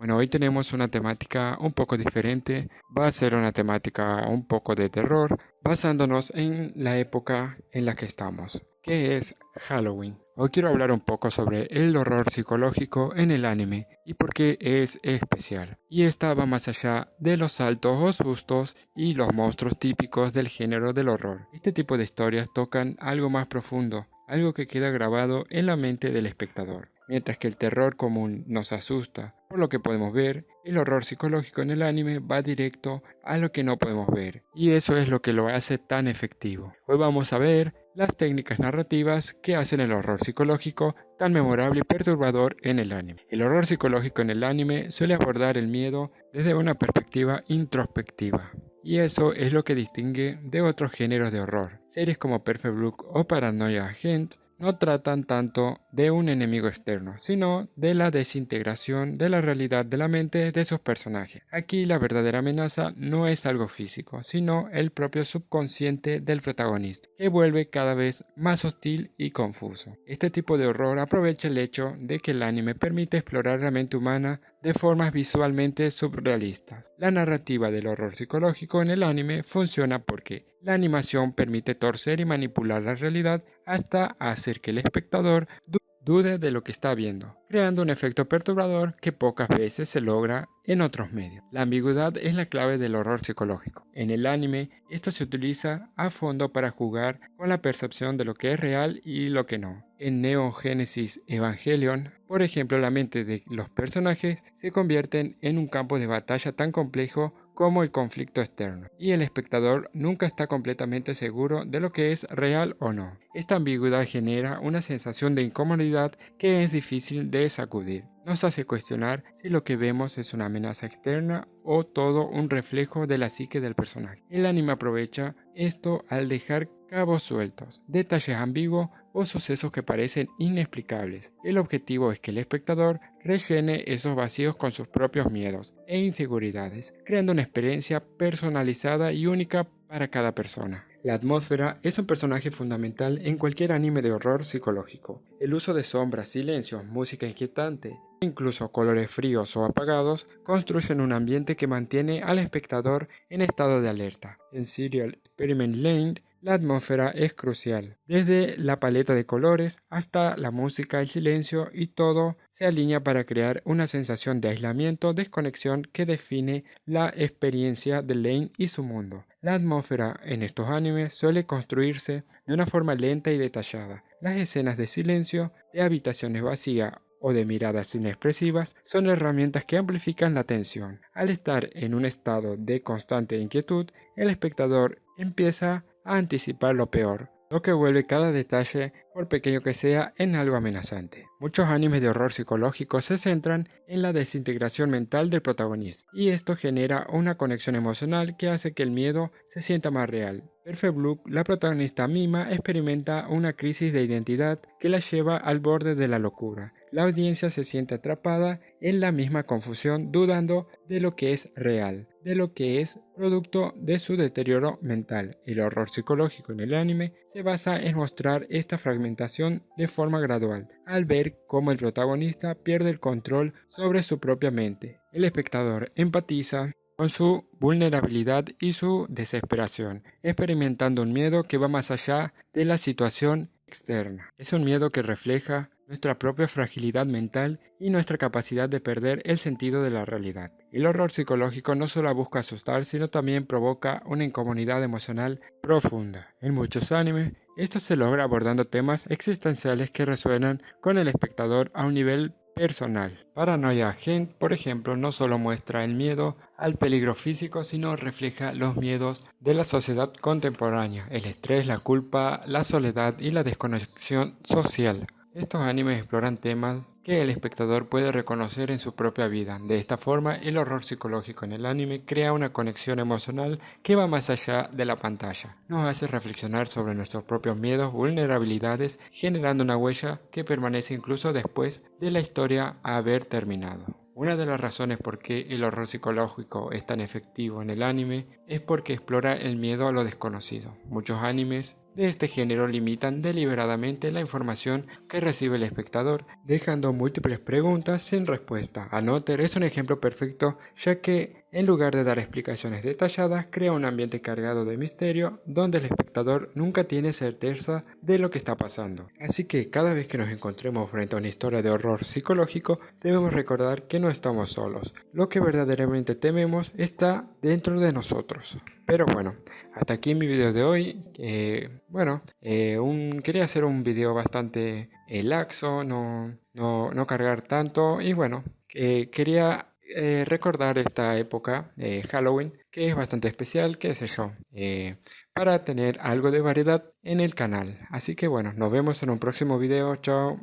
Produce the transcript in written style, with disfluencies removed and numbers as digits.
Bueno, hoy tenemos una temática un poco diferente. Va a ser una temática un poco de terror, basándonos en la época en la que estamos, que es Halloween. Hoy quiero hablar un poco sobre el horror psicológico en el anime y por qué es especial. Y esta va más allá de los saltos o sustos y los monstruos típicos del género del horror. Este tipo de historias tocan algo más profundo, algo que queda grabado en la mente del espectador. Mientras que el terror común nos asusta por lo que podemos ver, el horror psicológico en el anime va directo a lo que no podemos ver, y eso es lo que lo hace tan efectivo. Hoy vamos a ver las técnicas narrativas que hacen el horror psicológico tan memorable y perturbador en el anime. El horror psicológico en el anime suele abordar el miedo desde una perspectiva introspectiva. Y eso es lo que distingue de otros géneros de horror. Series como Perfect Blue o Paranoia Agent no tratan tanto de un enemigo externo, sino de la desintegración de la realidad de la mente de sus personajes. Aquí la verdadera amenaza no es algo físico, sino el propio subconsciente del protagonista, que vuelve cada vez más hostil y confuso. Este tipo de horror aprovecha el hecho de que el anime permite explorar la mente humana de formas visualmente surrealistas. La narrativa del horror psicológico en el anime funciona porque la animación permite torcer y manipular la realidad hasta hacer que el espectador dude de lo que está viendo, creando un efecto perturbador que pocas veces se logra en otros medios. La ambigüedad es la clave del horror psicológico. En el anime, esto se utiliza a fondo para jugar con la percepción de lo que es real y lo que no. En Neo Genesis Evangelion, por ejemplo, la mente de los personajes se convierte en un campo de batalla tan complejo como el conflicto externo, y el espectador nunca está completamente seguro de lo que es real o no. Esta ambigüedad genera una sensación de incomodidad que es difícil de sacudir. Nos hace cuestionar si lo que vemos es una amenaza externa o todo un reflejo de la psique del personaje. El anime aprovecha esto al dejar cabos sueltos, detalles ambiguos o sucesos que parecen inexplicables. El objetivo es que el espectador rellene esos vacíos con sus propios miedos e inseguridades, creando una experiencia personalizada y única para cada persona. La atmósfera es un personaje fundamental en cualquier anime de horror psicológico. El uso de sombras, silencios, música inquietante, incluso colores fríos o apagados, construyen un ambiente que mantiene al espectador en estado de alerta. En Serial Experiment Lane, la atmósfera es crucial. Desde la paleta de colores hasta la música, el silencio y todo se alinea para crear una sensación de aislamiento, desconexión que define la experiencia de Lane y su mundo. La atmósfera en estos animes suele construirse de una forma lenta y detallada. Las escenas de silencio, de habitaciones vacías o de miradas inexpresivas son herramientas que amplifican la tensión. Al estar en un estado de constante inquietud, el espectador empieza a anticipar lo peor, lo que vuelve cada detalle, por pequeño que sea, en algo amenazante. Muchos animes de horror psicológico se centran en la desintegración mental del protagonista, y esto genera una conexión emocional que hace que el miedo se sienta más real. Perfect Blue, la protagonista Mima experimenta una crisis de identidad que la lleva al borde de la locura. La audiencia se siente atrapada en la misma confusión, dudando de lo que es real, de lo que es producto de su deterioro mental. El horror psicológico en el anime se basa en mostrar esta fragmentación de forma gradual, al ver cómo el protagonista pierde el control sobre su propia mente. El espectador empatiza con su vulnerabilidad y su desesperación, experimentando un miedo que va más allá de la situación externa. Es un miedo que refleja nuestra propia fragilidad mental y nuestra capacidad de perder el sentido de la realidad. El horror psicológico no solo busca asustar, sino también provoca una incomodidad emocional profunda. En muchos animes, esto se logra abordando temas existenciales que resuenan con el espectador a un nivel personal. Paranoia Agent, por ejemplo, no solo muestra el miedo al peligro físico, sino refleja los miedos de la sociedad contemporánea, el estrés, la culpa, la soledad y la desconexión social. Estos animes exploran temas que el espectador puede reconocer en su propia vida. De esta forma, el horror psicológico en el anime crea una conexión emocional que va más allá de la pantalla. Nos hace reflexionar sobre nuestros propios miedos, vulnerabilidades, generando una huella que permanece incluso después de la historia haber terminado. Una de las razones por qué el horror psicológico es tan efectivo en el anime es porque explora el miedo a lo desconocido. Muchos animes de este género limitan deliberadamente la información que recibe el espectador, dejando múltiples preguntas sin respuesta. Another es un ejemplo perfecto, ya que en lugar de dar explicaciones detalladas, crea un ambiente cargado de misterio donde el espectador nunca tiene certeza de lo que está pasando. Así que cada vez que nos encontremos frente a una historia de horror psicológico, debemos recordar que no estamos solos. Lo que verdaderamente tememos está dentro de nosotros. Pero bueno, hasta aquí mi video de hoy. Quería hacer un video bastante laxo, no cargar tanto. Y bueno, quería recordar esta época de Halloween, que es bastante especial, qué sé yo, para tener algo de variedad en el canal. Así que bueno, nos vemos en un próximo video. Chao.